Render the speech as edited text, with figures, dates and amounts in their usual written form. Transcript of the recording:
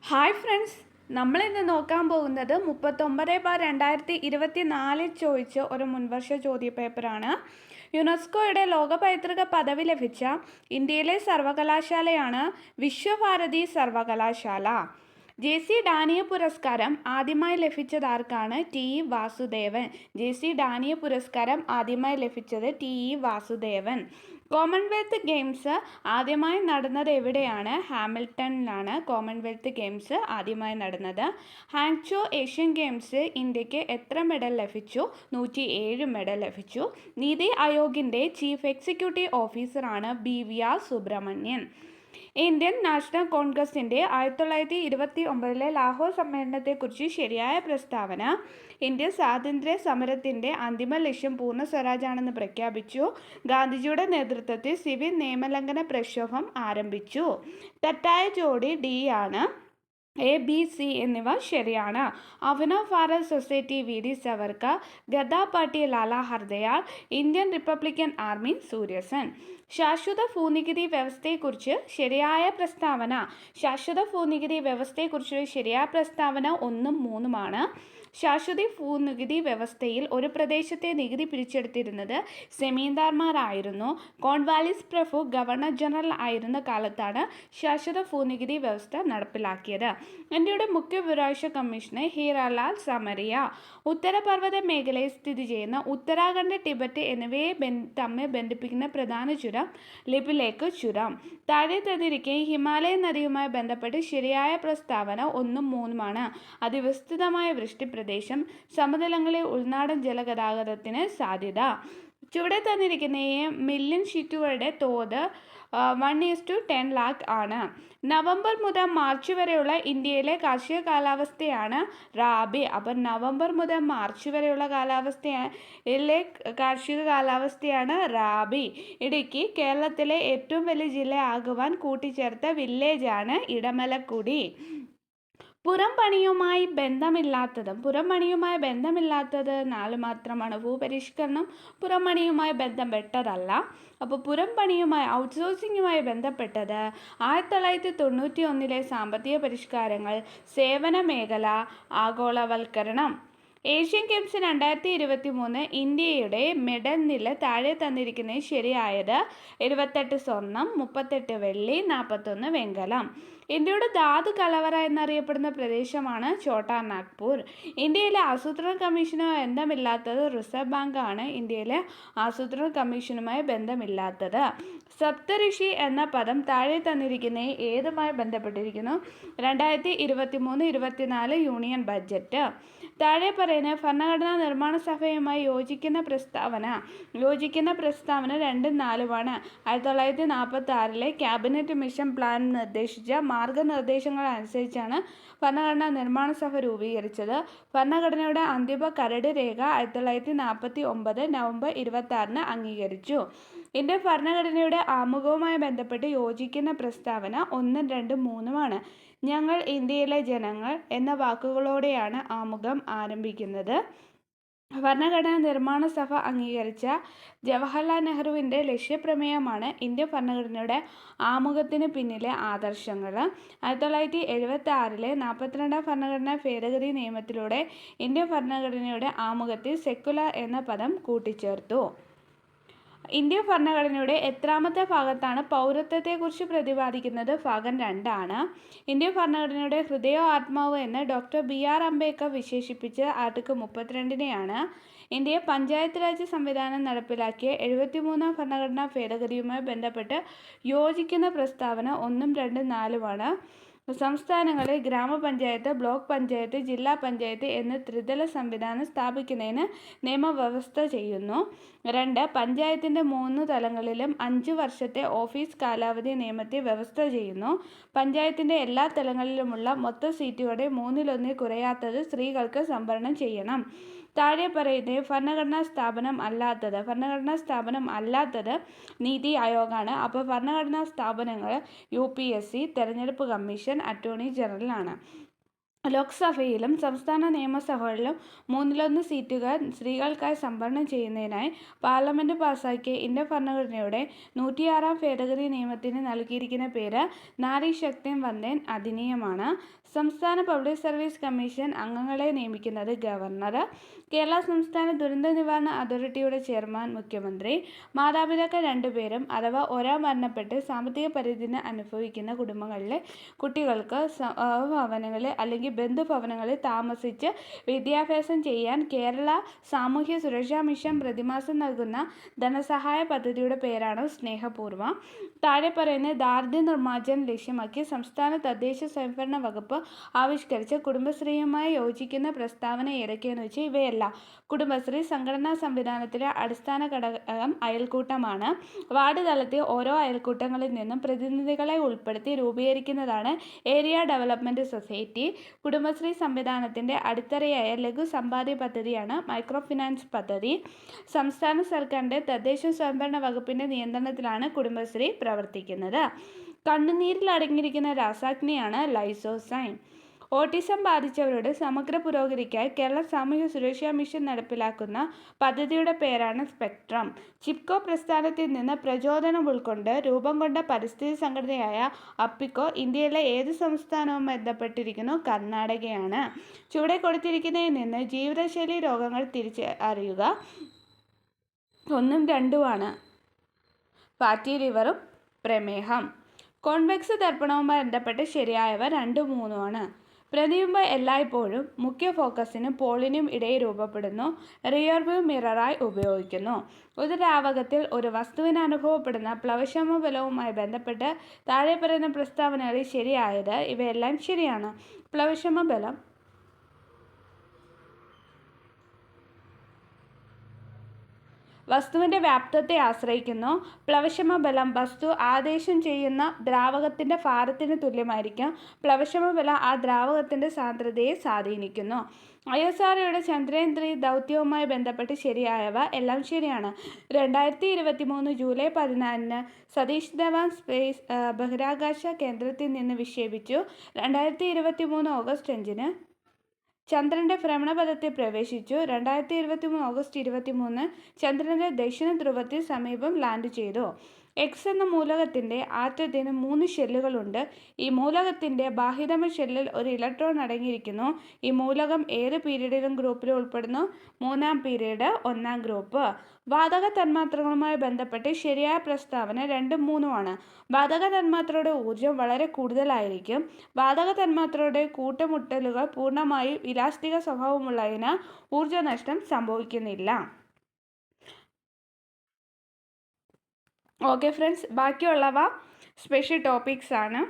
Hi friends, നമ്മളിന്ന് നോക്കാൻ പോകുന്നത് 39/2024 ചോദിച്ച ഒരു മുൻവർഷ ചോദ്യപേപ്പറാണ്. യുനെസ്കോയുടെ ലോക പൈതൃക പദവി ലഭിച്ച ഇന്ത്യയിലെ സർവകലാശാലയാണ് വിശ്വഭാരതി സർവകലാശാല. ജെ.സി. ഡാനിയൽ പുരസ്കാരം ആദ്യമായി ലഭിച്ചതാർക്കാണ്? ടി.ഇ. വാസുദേവൻ. ജെ.സി. ഡാനിയൽ പുരസ്കാരം ആദ്യമായി ലഭിച്ചത് ടി.ഇ. വാസുദേവൻ. കോമൺവെൽത്ത് ഗെയിംസ് ആദ്യമായി നടന്നത് എവിടെയാണ്? ഹാമിൽട്ടണിലാണ് കോമൺവെൽത്ത് ഗെയിംസ് ആദ്യമായി നടന്നത്. ഹാങ്ചോ ഏഷ്യൻ ഗെയിംസ് ഇന്ത്യക്ക് എത്ര മെഡൽ ലഭിച്ചു? 107 മെഡൽ ലഭിച്ചു. നീതി ആയോഗിൻ്റെ ചീഫ് എക്സിക്യൂട്ടീവ് ഓഫീസറാണ് ബി.വി.ആർ. സുബ്രഹ്മണ്യൻ. ഇന്ത്യൻ നാഷണൽ കോൺഗ്രസിൻ്റെ 1929 ലാഹോർ സമ്മേളനത്തെക്കുറിച്ച് ശരിയായ പ്രസ്താവന. ഇന്ത്യൻ സ്വാതന്ത്ര്യ സമരത്തിൻ്റെ അന്തിമ ലക്ഷ്യം പൂർണ്ണ സ്വരാജാണെന്ന് പ്രഖ്യാപിച്ചു. ഗാന്ധിജിയുടെ നേതൃത്വത്തിൽ സിവിൽ നിയമലംഘന പ്രക്ഷോഭം ആരംഭിച്ചു. തെറ്റായ ജോഡി ഡി ആണ്. എ, ബി, സി എന്നിവ ശരിയാണ്. Abhinav Bharat society V D Savarkar, ഗദാ party Lala Har Dayal, Indian republican army Surya Sen. ശാശ്വത ഭൂനികുതി വ്യവസ്ഥയെക്കുറിച്ച് ശരിയായ പ്രസ്താവന. ശാശ്വത ഭൂനികുതി വ്യവസ്ഥയെക്കുറിച്ച് ശരിയായ പ്രസ്താവന 1ഉം 3ഉമാണ്. ശാശ്വത ഭൂനികുതി വ്യവസ്ഥയിൽ ഒരു പ്രദേശത്തെ നികുതി പിടിച്ചെടുത്തിരുന്നത് സെമീന്ദാർമാരായിരുന്നു. കോൺവാലിസ് പ്രഭു ഗവർണർ ജനറൽ ആയിരുന്ന കാലത്താണ് ശാശ്വത ഭൂനികുതി വ്യവസ്ഥ നടപ്പിലാക്കിയത്. ഇന്ത്യയുടെ മുഖ്യ വിവരാവകാശ കമ്മീഷണർ ഹീരാലാൽ സമരിയ. ഉത്തരപർവ്വത മേഖലയിൽ സ്ഥിതി ചെയ്യുന്ന ഉത്തരാഖണ്ഡ്, ടിബറ്റ് എന്നിവയെ തമ്മിൽ ബന്ധിപ്പിക്കുന്ന പ്രധാന ചുരം ലിപുലേഖ് ചുരം. താഴെ തന്നിരിക്കുന്ന ഹിമാലയൻ നദിയുമായി ബന്ധപ്പെട്ട് ശരിയായ പ്രസ്താവന 1ഉം 3ഉമാണ്. അതിവിസ്തൃതമായ വൃഷ്ടിപ്രദേശം, സമതലങ്ങളിൽ ഉൾനാടൻ ജലഗതാഗതത്തിന് സാധ്യത. ചുവടെ തന്നിരിക്കുന്ന മില്യൺ ഷീറ്റുകളുടെ തോത് 1:10 lakh ആണ്. നവംബർ മുതൽ മാർച്ച് വരെയുള്ള ഇന്ത്യയിലെ കാർഷിക കാലാവസ്ഥയാണ് റാബി. അപ്പം നവംബർ മുതൽ മാർച്ച് വരെയുള്ള കാർഷിക കാലാവസ്ഥയാണ് റാബി. ഇടുക്കി കേരളത്തിലെ ഏറ്റവും വലിയ ജില്ലയാകുവാൻ കൂട്ടിച്ചേർത്ത വില്ലേജാണ് ഇടമലക്കുടി. പുറംപണിയുമായി ബന്ധമില്ലാത്തത് 4 മാത്രമാണ്. ഭൂപരിഷ്കരണം പുറംപണിയുമായി ബന്ധപ്പെട്ടതല്ല. അപ്പോൾ പുറംപണിയുമായി ഔട്ട്സോഴ്സിങ്ങുമായി ബന്ധപ്പെട്ടത് 1991 സാമ്പത്തിക പരിഷ്കാരങ്ങൾ, സേവന മേഖല, ആഗോളവൽക്കരണം. ഏഷ്യൻ ഗെയിംസ് 2023 ഇന്ത്യയുടെ മെഡൽ നില താഴെ തന്നിരിക്കുന്നത് ശരിയായത്: 28 സ്വർണം, 38 വെള്ളി, 41 വെങ്കലം. ഇന്ത്യയുടെ ധാതു കലവറ എന്നറിയപ്പെടുന്ന പ്രദേശമാണ് ഛോട്ടാ നാഗ്പൂർ. ഇന്ത്യയിലെ ആസൂത്രണ കമ്മീഷനുമായി ബന്ധമില്ലാത്തത് റിസർവ് ബാങ്ക് ആണ്. ഇന്ത്യയിലെ ആസൂത്രണ കമ്മീഷനുമായി ബന്ധമില്ലാത്തത്. സപ്തഋഷി എന്ന പദം താഴെ തന്നിരിക്കുന്ന ഏതുമായി ബന്ധപ്പെട്ടിരിക്കുന്നു? 2023-24 യൂണിയൻ ബഡ്ജറ്റ്. താഴെ പറയുന്ന ഭരണഘടനാ നിർമ്മാണ സഭയുമായി യോജിക്കുന്ന പ്രസ്താവന 2ഉം 4ഉമാണ്. 1946 ക്യാബിനറ്റ് മിഷൻ പ്ലാൻ നിർദ്ദേശിച്ച മാർഗനിർദ്ദേശങ്ങൾ അനുസരിച്ചാണ് ഭരണഘടനാ നിർമ്മാണ സഭ രൂപീകരിച്ചത്. ഭരണഘടനയുടെ അന്തിമ കരട് രേഖ 1949 നവംബർ 26 അംഗീകരിച്ചു. ഇന്ത്യൻ ഭരണഘടനയുടെ ആമുഖവുമായി ബന്ധപ്പെട്ട് യോജിക്കുന്ന പ്രസ്താവന 1ഉം 2ഉം 3ഉമാണ്. ഞങ്ങൾ ഇന്ത്യയിലെ ജനങ്ങൾ എന്ന വാക്കുകളോടെയാണ് ആമുഖം ആരംഭിക്കുന്നത്. ഭരണഘടനാ നിർമ്മാണ സഭ അംഗീകരിച്ച ജവഹർലാൽ നെഹ്റുവിൻ്റെ ലക്ഷ്യപ്രമേയമാണ് ഇന്ത്യൻ ഭരണഘടനയുടെ ആമുഖത്തിന് പിന്നിലെ ആദർശങ്ങൾ. 1976 42ാം ഭരണഘടനാ ഭേദഗതി നിയമത്തിലൂടെ ഇന്ത്യൻ ഭരണഘടനയുടെ ആമുഖത്തിൽ സെക്കുലർ എന്ന പദം കൂട്ടിച്ചേർത്തു. ഇന്ത്യൻ ഭരണഘടനയുടെ എത്രാമത്തെ ഭാഗത്താണ് പൗരത്വത്തെക്കുറിച്ച് പ്രതിപാദിക്കുന്നത്? ഭാഗം 2 ആണ്. ഇന്ത്യൻ ഭരണഘടനയുടെ ഹൃദയവും ആത്മാവും എന്ന് ഡോക്ടർ ബി.ആർ. അംബേദ്കർ വിശേഷിപ്പിച്ച ആർട്ടിക്കിൾ 32നെയാണ്. ഇന്ത്യയെ പഞ്ചായത്ത് രാജ് സംവിധാനം നടപ്പിലാക്കിയ 73ാം ഭരണഘടനാ ഭേദഗതിയുമായി ബന്ധപ്പെട്ട് യോജിക്കുന്ന പ്രസ്താവന 1ഉം 2ഉം 4ഉമാണ്. സംസ്ഥാനങ്ങളിൽ ഗ്രാമപഞ്ചായത്ത്, ബ്ലോക്ക് പഞ്ചായത്ത്, ജില്ലാ പഞ്ചായത്ത് എന്ന ത്രിതല സംവിധാനം സ്ഥാപിക്കുന്നതിന് നിയമവ്യവസ്ഥ ചെയ്യുന്നു. 2. പഞ്ചായത്തിൻ്റെ 3 തലങ്ങളിലും 5 വർഷത്തെ ഓഫീസ് കാലാവധി നിയമത്തിൽ വ്യവസ്ഥ ചെയ്യുന്നു. പഞ്ചായത്തിൻ്റെ എല്ലാ തലങ്ങളിലുമുള്ള മൊത്തം സീറ്റുകളുടെ 1/3 കുറയാത്തത് സ്ത്രീകൾക്ക് സംവരണം ചെയ്യണം. താഴെ പറയുന്നത് ഭരണഘടനാ സ്ഥാപനം അല്ലാത്തത് നീതി ആയോഗാണ്. അപ്പോൾ ഭരണഘടനാ സ്ഥാപനങ്ങൾ UPSC, തെരഞ്ഞെടുപ്പ് കമ്മീഷൻ, അറ്റോർണി ജനറൽ ആണ്. ലോക്സഭയിലും സംസ്ഥാന നിയമസഭകളിലും 1/3 സീറ്റുകൾ സ്ത്രീകൾക്കായി സംവരണം ചെയ്യുന്നതിനായി പാർലമെന്റ് പാസാക്കിയ ഇന്ത്യൻ ഭരണഘടനയുടെ 106-ാം ഭേദഗതി നിയമത്തിന് നൽകിയിരിക്കുന്ന പേര് നാരി ശക്തി വന്ദൻ അധിനിയമാണ്. സംസ്ഥാന പബ്ലിക് സർവീസ് കമ്മീഷൻ അംഗങ്ങളെ നിയമിക്കുന്നത് ഗവർണർ. കേരള സംസ്ഥാന ദുരന്ത നിവാരണ അതോറിറ്റിയുടെ ചെയർമാൻ മുഖ്യമന്ത്രി. മാതാപിതാക്കൾ 2 പേരും അഥവാ ഒരാൾ മരണപ്പെട്ട് സാമ്പത്തിക പരിമിതി അനുഭവിക്കുന്ന കുടുംബങ്ങളിലെ കുട്ടികൾക്ക് ഭവനങ്ങളിൽ അല്ലെങ്കിൽ ബന്ധുഭവനങ്ങളിൽ താമസിച്ച് വിദ്യാഭ്യാസം ചെയ്യാൻ കേരള സാമൂഹ്യ സുരക്ഷാ മിഷൻ പ്രതിമാസം നൽകുന്ന ധനസഹായ പദ്ധതിയുടെ പേരാണ് സ്നേഹപൂർവ്വം. താഴെ പറയുന്ന ദാരിദ്ര്യ നിർമ്മാർജ്ജനം ലക്ഷ്യമാക്കി സംസ്ഥാന തദ്ദേശ സ്വയംഭരണ വകുപ്പ് ആവിഷ്കരിച്ച കുടുംബശ്രീയുമായി യോജിക്കുന്ന പ്രസ്താവന ഏതൊക്കെയെന്ന് വെച്ചാൽ ഇവയല്ല. കുടുംബശ്രീ സംഘടനാ സംവിധാനത്തിലെ അടിസ്ഥാന ഘടകം അയൽക്കൂട്ടമാണ്. വാർഡ് തലത്തിൽ ഓരോ അയൽക്കൂട്ടങ്ങളിൽ നിന്നും പ്രതിനിധികളെ ഉൾപ്പെടുത്തി രൂപീകരിക്കുന്നതാണ് ഏരിയ ഡെവലപ്മെന്റ് സൊസൈറ്റി. കുടുംബശ്രീ സംവിധാനത്തിന്റെ അടിത്തറയായ ലഘു സമ്പാദ്യ പദ്ധതിയാണ് മൈക്രോ ഫിനാൻസ് പദ്ധതി. സംസ്ഥാന സർക്കാരിന്റെ തദ്ദേശ സ്വയംഭരണ വകുപ്പിന്റെ നിയന്ത്രണത്തിലാണ് കുടുംബശ്രീ പ്രവർത്തിക്കുന്നത്. കണ്ണുനീരിൽ അടങ്ങിയിരിക്കുന്ന രാസാഗ്നിയാണ് ലൈസോസൈം. ഓട്ടിസം ബാധിച്ചവരുടെ സമഗ്ര പുരോഗതിക്കായി കേരള സാമൂഹ്യ സുരക്ഷാ മിഷൻ നടപ്പിലാക്കുന്ന പദ്ധതിയുടെ പേരാണ് സ്പെക്ട്രം. ചിപ്കോ പ്രസ്ഥാനത്തിൽ നിന്ന് പ്രചോദനം ഉൾക്കൊണ്ട് രൂപം കൊണ്ട പരിസ്ഥിതി സംഘടനയായ അപ്പിക്കോ ഇന്ത്യയിലെ ഏത് സംസ്ഥാനവും ബന്ധപ്പെട്ടിരിക്കുന്നു? കർണാടകയാണ്. ചുവടെ കൊടുത്തിരിക്കുന്നതിൽ നിന്ന് ജീവിതശൈലി രോഗങ്ങൾ തിരിച്ചറിയുക. 1ഉം 2ഉമാണ്. ഫാറ്റി ലിവറും പ്രമേഹം. കോൺവെക്സ് ദർപ്പണവുമായി ബന്ധപ്പെട്ട് ശരിയായവ 2ഉം 3ഉമാണ്. പ്രതിബിംബം എല്ലായ്പ്പോഴും മുഖ്യ ഫോക്കസിനും പോളിനും ഇടയിൽ രൂപപ്പെടുന്നു. റിയർവ്യൂ മിററായി ഉപയോഗിക്കുന്നു. ഒരു ദ്രാവകത്തിൽ ഒരു വസ്തുവിന് അനുഭവപ്പെടുന്ന പ്ലവക്ഷമ ബലവുമായി ബന്ധപ്പെട്ട് താഴെ പറയുന്ന പ്രസ്താവനകളിൽ ശരിയായത് ഇവയെല്ലാം ശരിയാണ്. പ്ലവക്ഷമ ബലം വസ്തുവിൻ്റെ വ്യാപ്തത്തെ ആശ്രയിക്കുന്നു. പ്ലവക്ഷമ ബലം വസ്തു ആദേശം ചെയ്യുന്ന ദ്രാവകത്തിൻ്റെ ഭാരത്തിന് തുല്യമായിരിക്കും. പ്ലവക്ഷമ ബലം ആ ദ്രാവകത്തിൻ്റെ സാന്ദ്രതയെ സ്വാധീനിക്കുന്നു. ISROയുടെ ചന്ദ്രയാൻ 3 ദൗത്യവുമായി ബന്ധപ്പെട്ട് ശരിയായവ എല്ലാം ശരിയാണ്. 2023 ജൂലൈ 14 സതീഷ് ധവാൻ സ്പേസ് ബഹിരാകാശ കേന്ദ്രത്തിൽ നിന്ന് വിക്ഷേപിച്ചു. 2023 ഓഗസ്റ്റ് 5 ചന്ദ്രന്റെ ഭ്രമണപഥത്തിൽ പ്രവേശിച്ചു. 2023 ഓഗസ്റ്റ് 23 ചന്ദ്രന്റെ ദക്ഷിണ ധ്രുവത്തിന് സമീപം ലാൻഡ് ചെയ്തു. എക്സ് എന്ന മൂലകത്തിൻ്റെ ആറ്റത്തിന് 3 ഷെല്ലുകളുണ്ട്. ഈ മൂലകത്തിൻ്റെ ബാഹ്യതമ ഷെല്ലിൽ ഒരു ഇലക്ട്രോൺ അടങ്ങിയിരിക്കുന്നു. ഈ മൂലകം ഏത് പീരീഡിലും ഗ്രൂപ്പിൽ ഉൾപ്പെടുന്നു? 3-ാം പീരീഡ് 1-ാം ഗ്രൂപ്പ്. വാതക തന്മാത്രകളുമായി ബന്ധപ്പെട്ട് ശരിയായ പ്രസ്താവന 2ഉം 3ഉമാണ്. വാതക തന്മാത്രയുടെ ഊർജ്ജം വളരെ കൂടുതലായിരിക്കും. വാതക തന്മാത്രയുടെ കൂട്ടമുട്ടലുകൾ പൂർണ്ണമായും ഇലാസ്തിക സ്വഭാവമുള്ളതിനാൽ ഊർജ്ജനഷ്ടം സംഭവിക്കുന്നില്ല. ഓക്കെ ഫ്രണ്ട്സ്, ബാക്കിയുള്ളവ സ്പെഷ്യൽ ടോപ്പിക്സ് ആണ്.